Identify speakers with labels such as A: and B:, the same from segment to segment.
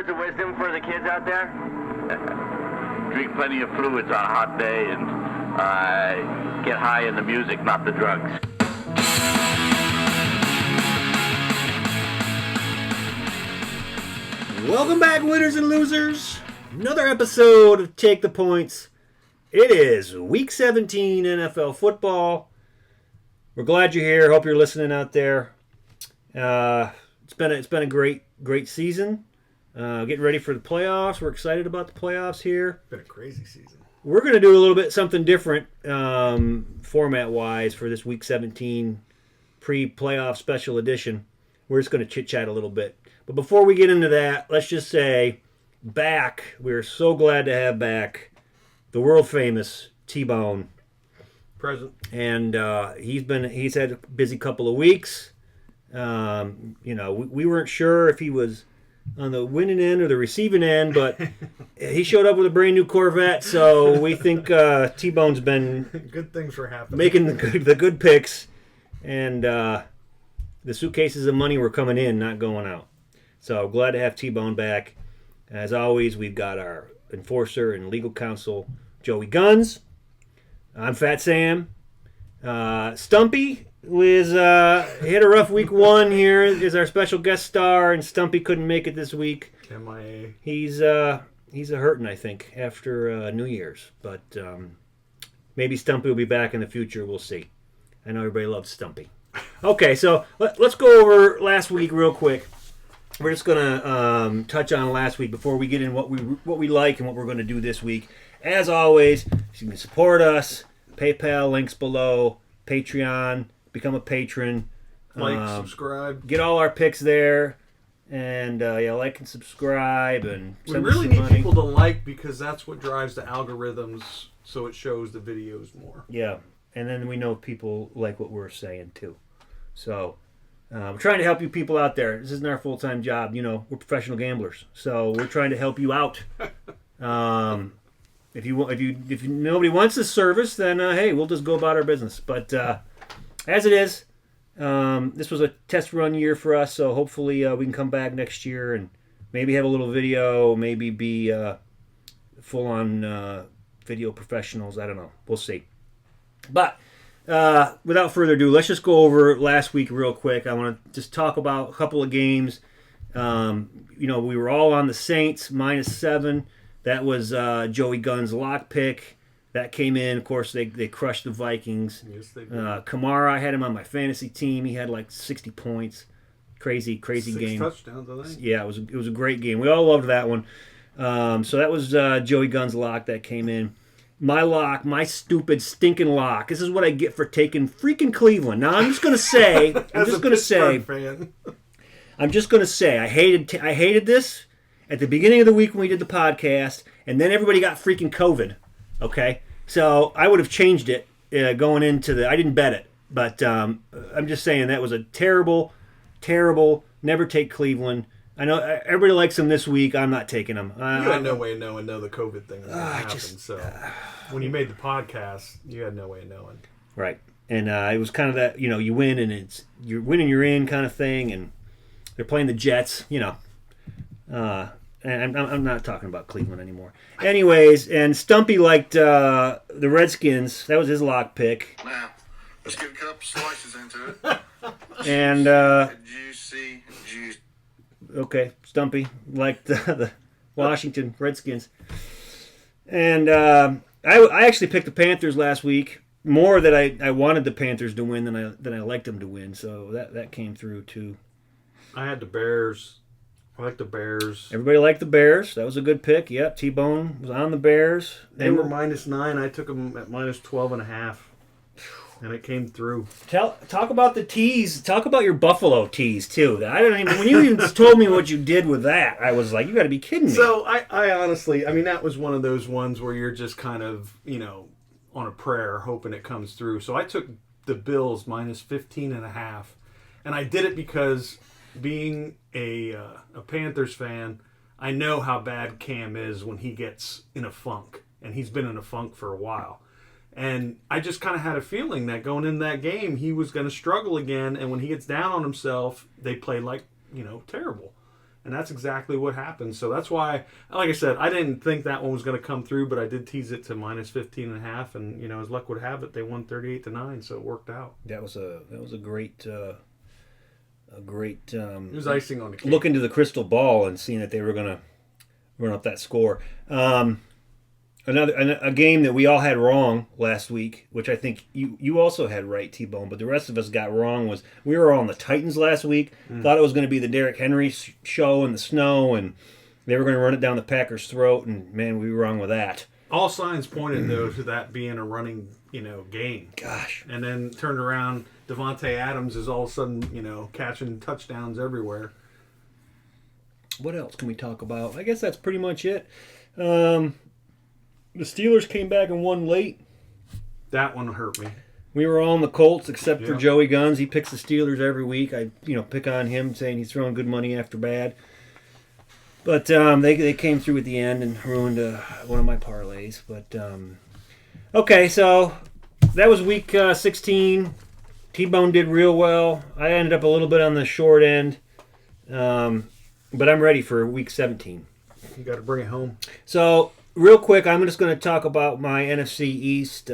A: words of wisdom for the kids out there?
B: Drink plenty of fluids on a hot day and get high in the music, not the drugs.
C: Welcome back, winners and losers. Another episode of Take the Points. It is Week 17 NFL football. We're glad you're here. Hope you're listening out there. It's been a great season. Getting ready for the playoffs. We're excited about the playoffs here.
D: Been a crazy season.
C: We're going to do a little bit something different format-wise for this Week 17 pre-playoff special edition. We're just going to chit-chat a little bit. But before we get into that, let's just say, we're so glad to have back the world-famous T-Bone.
D: Present.
C: And he's had a busy couple of weeks. We weren't sure if he was on the winning end or the receiving end, but he showed up with a brand new Corvette, so we think T-Bone's been
D: good things were happening,
C: making the good picks, and the suitcases of money were coming in, not going out. So glad to have T-Bone back. As always, we've got our enforcer and legal counsel, Joey Guns. I'm Fat Sam. Stumpy hit a rough week one here. Is our special guest star, and Stumpy couldn't make it this week.
D: MIA.
C: He's a hurting, I think, after New Year's. But maybe Stumpy will be back in the future. We'll see. I know everybody loves Stumpy. Okay, so let's go over last week real quick. We're just gonna touch on last week before we get in what we like and what we're gonna do this week. As always, you can support us. PayPal links below. Patreon. Become a patron.
D: Subscribe.
C: Get all our picks there. And like and subscribe. And
D: we really need people to like, because that's what drives the algorithms, so it shows the videos more.
C: Yeah. And then we know people like what we're saying too. So we're trying to help you people out there. This isn't our full-time job. We're professional gamblers. So we're trying to help you out. If nobody wants this service, then hey, we'll just go about our business. But as it is, this was a test run year for us, so hopefully we can come back next year and maybe have a little video, maybe be full-on video professionals. I don't know. We'll see. But without further ado, let's just go over last week real quick. I want to just talk about a couple of games. We were all on the Saints, -7. That was Joey Gunn's lock pick. That came in. Of course, they crushed the Vikings.
D: Yes, they did.
C: Kamara, I had him on my fantasy team. He had like 60 points. Crazy game.
D: 6 touchdowns, I think.
C: Yeah, it was a great game. We all loved that one. So that was Joey Gunn's lock that came in. My lock, my stupid stinking lock. This is what I get for taking freaking Cleveland. Now I'm just gonna say, I hated this at the beginning of the week when we did the podcast, and then everybody got freaking COVID. Okay, so I would have changed it going into I didn't bet it, but I'm just saying that was a terrible. Never take Cleveland. I know everybody likes them this week. I'm not taking them.
D: You had no way of knowing the COVID thing was going to happen. So when you made the podcast, you had no way of knowing.
C: Right, and it was kind of that you win and you're winning, you're in kind of thing, and they're playing the Jets. And I'm not talking about Cleveland anymore. Anyways, and Stumpy liked the Redskins. That was his lock pick.
E: Now, let's get a couple slices into it.
C: And
E: Juicy.
C: Okay, Stumpy liked the Washington Redskins. And I actually picked the Panthers last week. More that I wanted the Panthers to win than I liked them to win. So that came through too.
D: I had the Bears. I like the Bears.
C: Everybody liked the Bears. That was a good pick. Yep, T-Bone was on the Bears.
D: They were -9. I took them at -12.5. And it came through.
C: Talk about the tees. Talk about your Buffalo tees too. I don't even. When you even told me what you did with that, I was like, "You got to be kidding me."
D: So I honestly, that was one of those ones where you're just kind of, on a prayer, hoping it comes through. So I took the Bills -15.5, and I did it because, being a Panthers fan, I know how bad Cam is when he gets in a funk, and he's been in a funk for a while. And I just kind of had a feeling that going into that game, he was going to struggle again. And when he gets down on himself, they play like, terrible. And that's exactly what happened. So that's why, like I said, I didn't think that one was going to come through, but I did tease it to minus 15.5. And, as luck would have it, they won 38-9, so it worked out.
C: That was a great it
D: was icing on the cake.
C: Look into the crystal ball and seeing that they were going to run up that score. A game that we all had wrong last week, which I think you also had right, T-Bone, but the rest of us got wrong, was we were on the Titans last week. Thought it was going to be the Derrick Henry show in the snow, and they were going to run it down the Packers' throat, and, man, we were wrong with that.
D: All signs pointed, though, to that being a running, game.
C: Gosh.
D: And then turned around, Devontae Adams is all of a sudden, catching touchdowns everywhere.
C: What else can we talk about? I guess that's pretty much it. The Steelers came back and won late.
D: That one hurt me.
C: We were all on the Colts except for
D: Yeah.
C: Joey Guns. He picks the Steelers every week. I pick on him, saying he's throwing good money after bad. But they came through at the end and ruined one of my parlays. But okay, so that was week 16. T-Bone did real well. I ended up a little bit on the short end, but I'm ready for week 17.
D: You got to bring it home.
C: So real quick, I'm just going to talk about my NFC East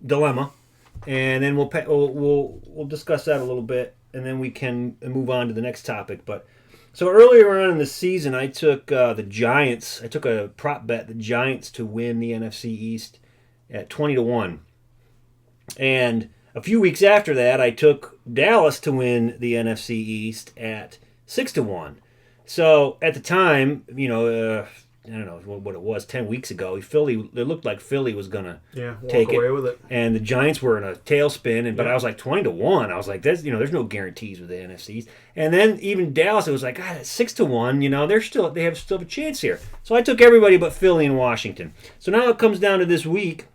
C: dilemma, and then we'll discuss that a little bit, and then we can move on to the next topic. But so earlier on in the season, I took the Giants. I took a prop bet, the Giants to win the NFC East at 20-1, and a few weeks after that, I took Dallas to win the NFC East at 6-1. So at the time, I don't know what it was, 10 weeks ago, it looked like Philly was going to take
D: walk away
C: it.
D: with it.
C: And the Giants were in a tailspin, but I was like 20-1. I was like, there's no guarantees with the NFC. And then even Dallas, it was like, God, it's 6-1. They have still a chance here. So I took everybody but Philly and Washington. So now it comes down to this week.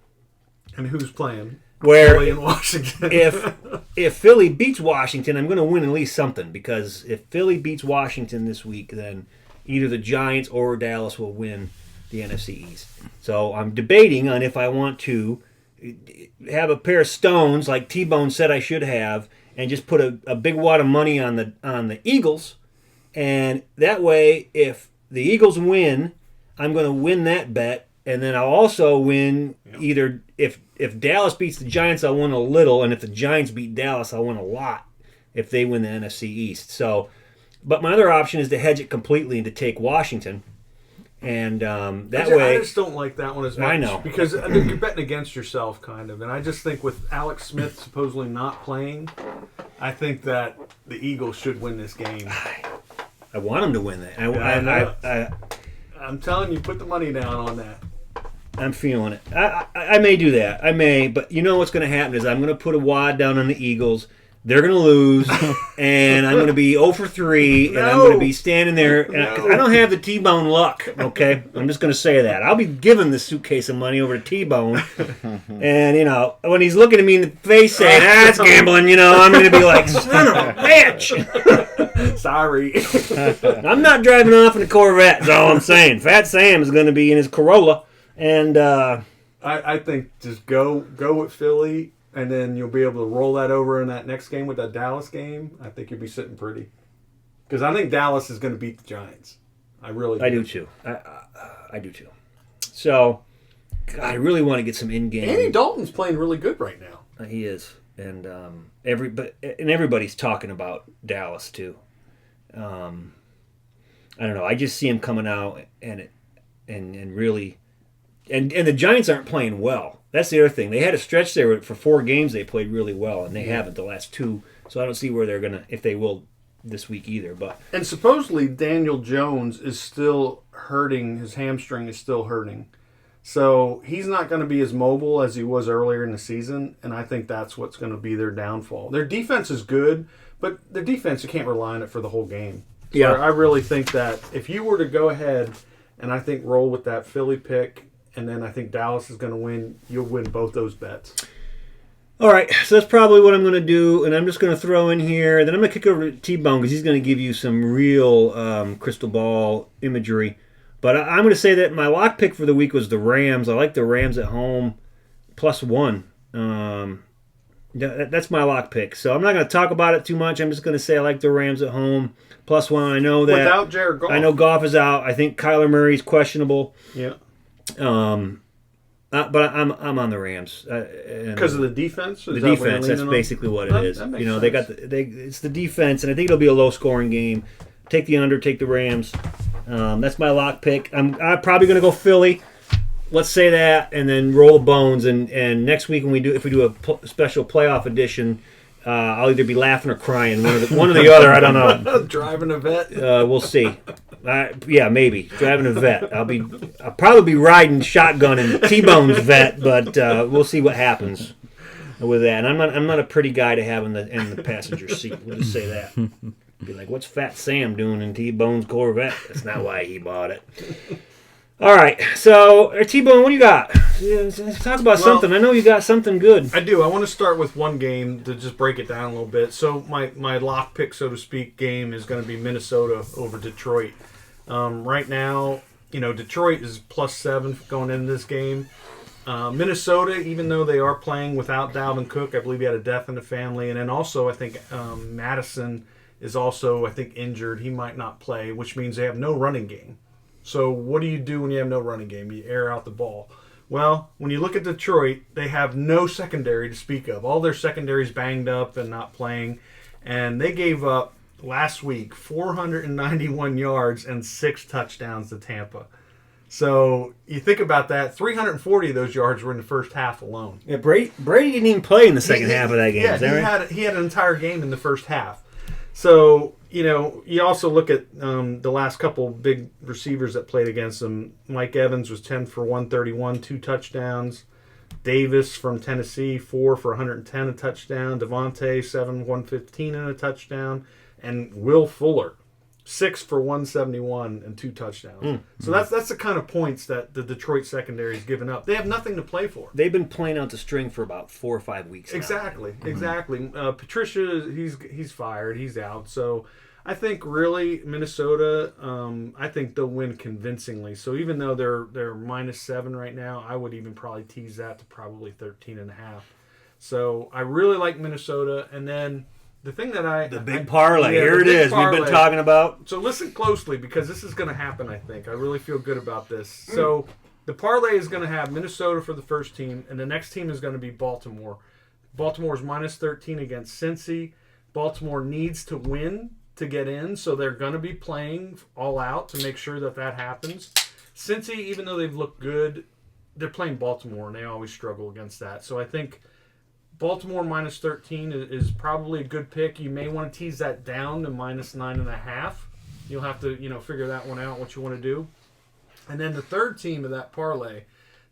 D: And who's playing?
C: Where
D: Philly and Washington.
C: if Philly beats Washington, I'm going to win at least something, because if Philly beats Washington this week, then either the Giants or Dallas will win the NFC East. So I'm debating on if I want to have a pair of stones like T-Bone said I should have, and just put a big wad of money on the Eagles, and that way if the Eagles win, I'm going to win that bet, and then I'll also win either if Dallas beats the Giants, I'll win a little, and if the Giants beat Dallas, I'll win a lot if they win the NFC East. So, but my other option is to hedge it completely and to take Washington, and way
D: I just don't like that one as much.
C: I know,
D: because you're betting against yourself, kind of, and I just think with Alex Smith supposedly not playing, I think that the Eagles should win this game.
C: I want them to win that.
D: I'm telling you, put the money down on that.
C: I'm feeling it. I may do that. I may, but you know what's going to happen is I'm going to put a wad down on the Eagles. They're going to lose, and I'm going to be 0 for 3, and I'm going to be standing there. And I don't have the T-Bone luck, okay? I'm just going to say that. I'll be giving the suitcase of money over to T-Bone, and, when he's looking at me in the face saying, it's gambling, I'm going to be like, son of a bitch.
D: Sorry.
C: I'm not driving off in a Corvette, is all I'm saying. Fat Sam is going to be in his Corolla. And
D: I think just go with Philly, and then you'll be able to roll that over in that next game with that Dallas game. I think you'll be sitting pretty, because I think Dallas is going to beat the Giants. I do too. I do too. So I really want to get some in-game. Andy Dalton's playing really good right now.
C: He is, and everybody's talking about Dallas too. I don't know. I just see him coming out and really. And the Giants aren't playing well. That's the other thing. They had a stretch there for 4 games they played really well, and they haven't the last 2. So I don't see where they're going to, if they will this week either.
D: And supposedly Daniel Jones is still hurting. His hamstring is still hurting. So he's not going to be as mobile as he was earlier in the season, and I think that's what's going to be their downfall. Their defense is good, but their defense, you can't rely on it for the whole game. So I really think that if you were to go ahead and I think roll with that Philly pick, and then I think Dallas is going to win, you'll win both those bets.
C: All right, so that's probably what I'm going to do, and I'm just going to throw in here. Then I'm going to kick over to T-Bone because he's going to give you some real crystal ball imagery. But I'm going to say that my lock pick for the week was the Rams. I like the Rams at home, +1. That's my lock pick. So I'm not going to talk about it too much. I'm just going to say I like the Rams at home. +1. I know that
D: Without Jared Goff.
C: I know Goff is out. I think Kyler Murray's questionable.
D: Yeah.
C: But I'm on the Rams
D: Because of the defense.
C: The defense. That's basically what it is.
D: That makes
C: They
D: sense.
C: got it's the defense, and I think it'll be a low scoring game. Take the under. Take the Rams. That's my lock pick. I'm probably going to go Philly. Let's say that, and then roll the bones. And next week if we do a special playoff edition, I'll either be laughing or crying. One or the other. I don't know.
D: Driving a vet.
C: We'll see. Yeah, maybe driving a vet. I'll probably be riding shotgun and T-Bone's vet, but we'll see what happens with that. And I'm not a pretty guy to have in the passenger seat. We'll just say that. Be like, what's Fat Sam doing in T-Bone's Corvette? That's not why he bought it. All right, so T-Bone, what do you got? Let's talk about something. I know you got something good.
D: I do. I want to start with one game to just break it down a little bit. So my lock pick, so to speak, game is going to be Minnesota over Detroit. Right now, Detroit is +7 going into this game. Minnesota, even though they are playing without Dalvin Cook, I believe he had a death in the family. And then also I think Madison is also, I think, injured. He might not play, which means they have no running game. So what do you do when you have no running game? You air out the ball. Well, when you look at Detroit, they have no secondary to speak of. All their secondary's banged up and not playing. And they gave up, last week, 491 yards and 6 touchdowns to Tampa. So you think about that, 340 of those yards were in the first half alone.
C: Yeah, Brady didn't even play in the second half of that game.
D: Yeah,
C: is that right?
D: he had an entire game in the first half. So, you also look at the last couple big receivers that played against them. Mike Evans was 10 for 131, 2 touchdowns. Davis from Tennessee, 4 for 110, a touchdown. Devontae, 7 115 and a touchdown. And Will Fuller, 6 for 171 and 2 touchdowns. So that's the kind of points that the Detroit secondary has given up. They have nothing to play for.
C: They've been playing out the string for about 4 or 5 weeks now.
D: Exactly. Patricia, he's fired. He's out. So I think really Minnesota, I think they'll win convincingly. So even though they're -7 right now, I would even probably tease that to probably 13.5. So I really like Minnesota. And then the thing that
C: The big parlay. Here it is.
D: Parlay.
C: We've been talking about.
D: So listen closely because this is going to happen, I think. I really feel good about this. So the parlay is going to have Minnesota for the first team, and the next team is going to be Baltimore. Baltimore's -13 against Cincy. Baltimore needs to win to get in, so they're going to be playing all out to make sure that happens. Cincy, even though they've looked good, they're playing Baltimore, and they always struggle against that. So I think Baltimore -13 is probably a good pick. You may want to tease that down to -9.5. You'll have to, figure that one out, what you want to do. And then the third team of that parlay,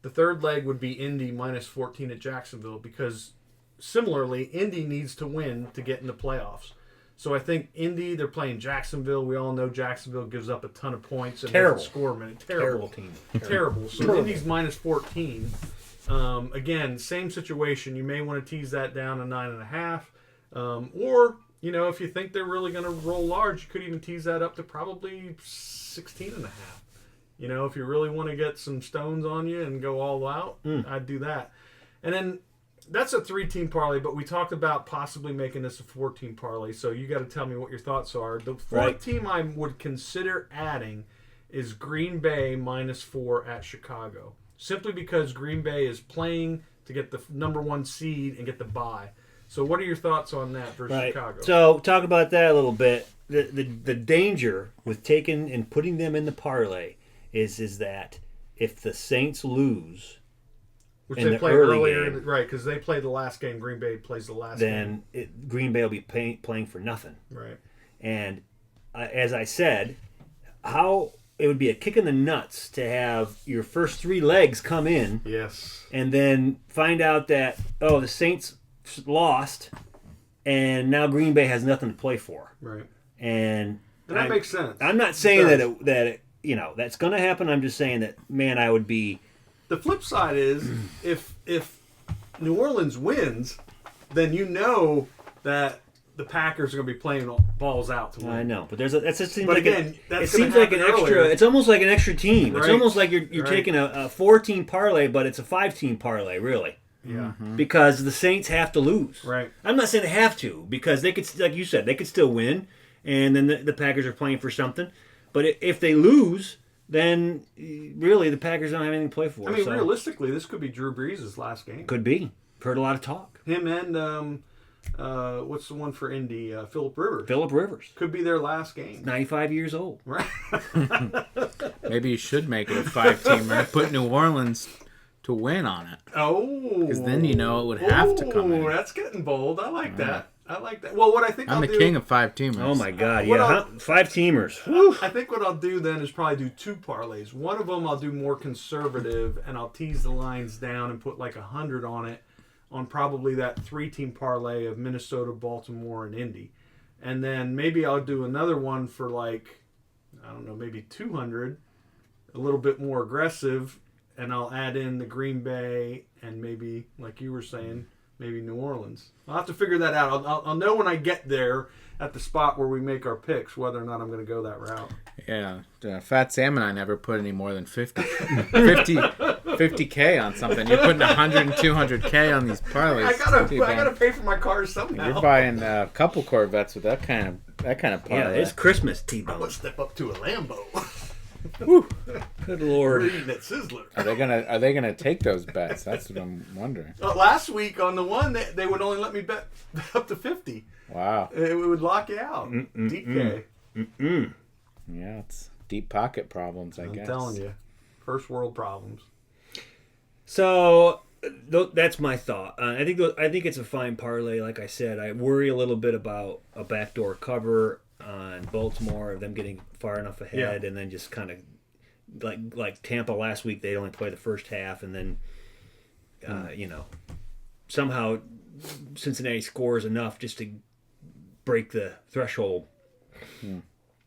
D: the third leg would be Indy -14 at Jacksonville because similarly, Indy needs to win to get in the playoffs. So I think Indy, they're playing Jacksonville. We all know Jacksonville gives up a ton of points and
C: Terrible.
D: doesn't score many.
C: Terrible team.
D: Terrible. So Indy's -14. Again, same situation. You may want to tease that down to 9.5. Or, if you think they're really going to roll large, you could even tease that up to probably 16.5. If you really want to get some stones on you and go all out, I'd do that. And then that's a 3-team parlay, but we talked about possibly making this a 4-team parlay. So you got to tell me what your thoughts are. The fourth team I would consider adding is Green Bay -4 at Chicago. Simply because Green Bay is playing to get the number 1 seed and get the bye. So what are your thoughts on that versus Chicago?
C: So talk about that a little bit. The danger with taking and putting them in the parlay is that if the Saints lose,
D: which
C: in
D: they
C: the
D: played
C: early
D: earlier,
C: game,
D: right? Because they played the last game. Green Bay plays the last game.
C: then Green Bay will be playing for nothing.
D: Right.
C: And as I said, it would be a kick in the nuts to have your first 3 legs come in,
D: Yes.
C: and then find out that the Saints lost, and now Green Bay has nothing to play for.
D: Right.
C: And
D: that makes sense.
C: I'm not saying that that's going to happen. I'm just saying that, man, I would be.
D: The flip side is if New Orleans wins, then that the Packers are going to be playing balls out to win.
C: I know, but that seems
D: But
C: like
D: again, that's
C: it seems
D: gonna
C: like an
D: happen
C: extra.
D: earlier.
C: It's almost like an extra team. It's
D: Right.
C: almost like you're
D: Right.
C: taking a 4-team parlay, but it's a 5-team parlay, really.
D: Yeah.
C: because the Saints have to lose.
D: Right.
C: I'm not saying they have to, because they could, like you said, they could still win, and then the Packers are playing for something. But if they lose, then really the Packers don't have anything to play for.
D: I mean,
C: so
D: realistically, this could be Drew Brees' last game.
C: could be. Heard a lot of talk.
D: Him and what's the one for Indy? Phillip Rivers.
C: Phillip Rivers,
D: Could be their last game.
C: 95 years old.
D: Right.
F: Maybe you should make it a 5-teamer. Put New Orleans to win on it.
D: Oh.
F: Because then you know it would have to come in.
D: That's getting bold. I like that. I like that. Well, what I think
F: I'm
D: I'll
F: the
D: do,
F: king of 5-teamers.
C: Oh my God!
D: What
C: Yeah,
D: I'll-
C: 5-teamers. Whew.
D: I think what I'll do then is probably do 2 parlays. One of them I'll do more conservative, and I'll tease the lines down and put like 100 on it, on probably that 3-team parlay of Minnesota, Baltimore, and Indy. And then maybe I'll do another one for like, I don't know, maybe 200, a little bit more aggressive, and I'll add in the Green Bay and maybe, like you were saying, maybe New Orleans. I'll have to figure that out. I'll know when I get there at the spot where we make our picks whether or not I'm going to go that route.
F: Yeah. Fat Sam and I never put any more than 50K on something. You're putting 100 and 200K on these parlays.
D: I gotta pay for my cars somehow.
F: You're buying a couple Corvettes with that kind of
C: Yeah,
F: parlay.
C: it's Christmas,
D: I'm
C: T-Bone.
D: gonna step up to a Lambo.
C: Good
D: We're
C: Lord.
D: eating at Sizzler.
F: Are they gonna take those bets? That's what I'm wondering.
D: Last week on the one, they would only let me bet up to 50.
F: Wow.
D: It would lock you out. DK.
F: Yeah, it's deep pocket problems, I
D: I'm
F: guess.
D: telling you, first world problems.
C: So that's my thought. I think it's a fine parlay. Like I said, I worry a little bit about a backdoor cover on Baltimore, of them getting far enough ahead, and then just kind of like Tampa last week. They'd only play the first half, and then somehow Cincinnati scores enough just to break the threshold.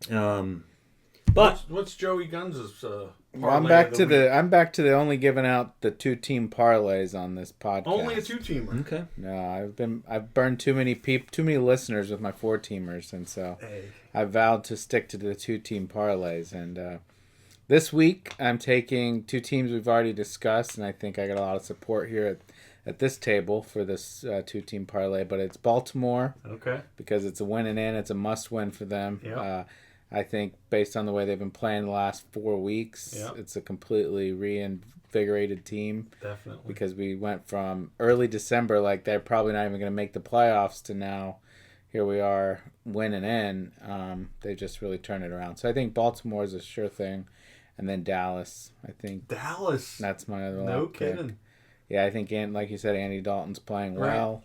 C: But
D: What's Joey Guns'
F: Well,
D: parlay
F: I'm back
D: of
F: to
D: week?
F: I'm back to the only giving out the 2-team parlays on this podcast.
D: Only a 2-teamer.
C: okay,
F: No, I've burned too many listeners with my 4-teamers, and so
D: Hey.
F: I vowed to stick to the 2-team parlays. And this week I'm taking 2 teams we've already discussed, and I think I got a lot of support here at this table for this 2-team parlay. But it's Baltimore
D: Okay.
F: because it's a win and in. It's a must win for them.
D: Yep.
F: I think based on the way they've been playing the last 4 weeks,
D: Yep.
F: it's a completely reinvigorated team.
D: Definitely.
F: Because we went from early December, like they're probably not even going to make the playoffs, to now here we are winning in. They just really turned it around. So I think Baltimore is a sure thing. And then Dallas, I think
D: Dallas.
F: that's my other
D: No
F: lock pick.
D: kidding.
F: Yeah, I think, like you said, Andy Dalton's playing
D: Right.
F: well.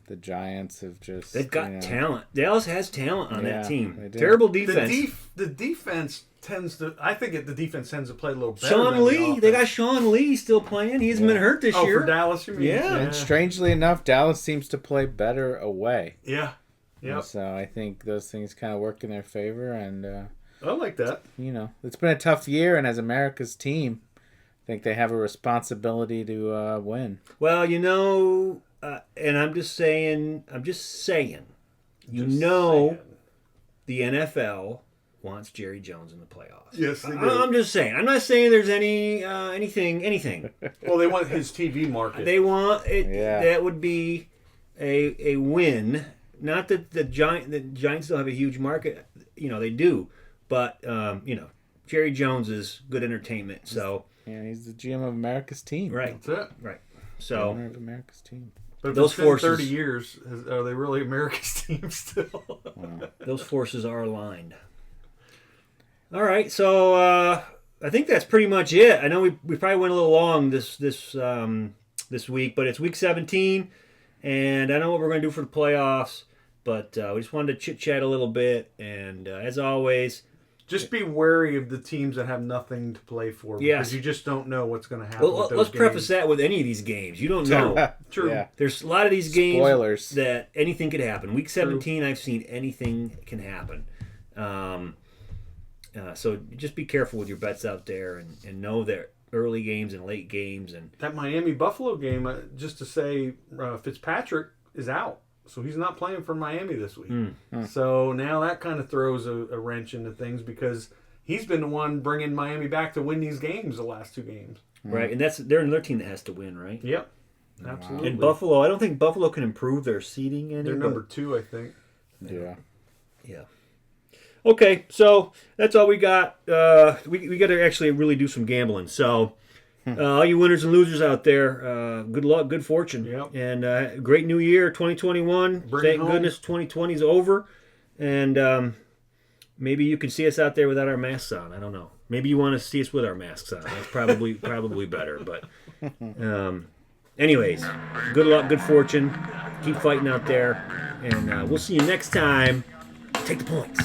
F: The Giants have just...
C: they've got talent. Dallas has talent on
F: Yeah,
C: that team.
F: they do.
C: Terrible defense.
D: The defense tends to. I think the defense tends to play a little better.
C: Sean
D: than
C: Lee,
D: the
C: they got
D: offense.
C: Sean Lee still playing. He hasn't been hurt this year.
D: For Dallas, you mean?
C: Yeah.
F: And strangely enough, Dallas seems to play better away.
D: Yeah. Yep.
F: So I think those things kind of work in their favor. And,
D: I like that.
F: it's been a tough year. And as America's team, I think they have a responsibility to win.
C: Well, and I'm just saying, the NFL wants Jerry Jones in the playoffs.
D: Yes, they do.
C: I'm just saying. I'm not saying there's anything.
D: Well, they want his TV market.
C: They want it.
F: Yeah.
C: That would be a win. Not that the Giants still have a huge market. They do, but Jerry Jones is good entertainment. So
F: Yeah, he's the GM of America's team.
C: right,
D: That's it.
C: right. So
F: Owner of America's team.
D: But if
C: Those
D: it's been
C: forces-
D: 30 years, are they really America's team still?
C: those forces are aligned. All right, so I think that's pretty much it. I know we probably went a little long this week, but it's week 17, and I know what we're going to do for the playoffs. But we just wanted to chit chat a little bit, and as always,
D: Just be wary of the teams that have nothing to play for, because
C: Yes.
D: you just don't know what's going to happen. with those
C: let's preface
D: games.
C: that with any of these games. You don't know.
D: True.
F: Yeah.
C: There's a lot of these games
F: Spoilers.
C: that anything could happen. Week 17, I've seen anything can happen. So just be careful with your bets out there, and know that early games and late games. And
D: That Miami Buffalo game, just to say, Fitzpatrick is out. So he's not playing for Miami this week. So now that kind of throws a wrench into things, because he's been the one bringing Miami back to win these games, the last 2 games.
C: right, and they're another team that has to win, right?
D: Yep. Absolutely.
C: And Buffalo, I don't think Buffalo can improve their seeding any.
D: They're
C: but-
D: number 2, I think.
F: Yeah.
C: Yeah. Okay, so that's all we got. We got to actually really do some gambling. So, all you winners and losers out there, good luck, good fortune,
D: Yep.
C: and great new year, 2021.
D: Bring it
C: Thank
D: home.
C: goodness 2020 is over, and maybe you can see us out there without our masks on. I don't know. Maybe you want to see us with our masks on. That's probably better. But, anyways, good luck, good fortune. Keep fighting out there, and we'll see you next time. Take the points.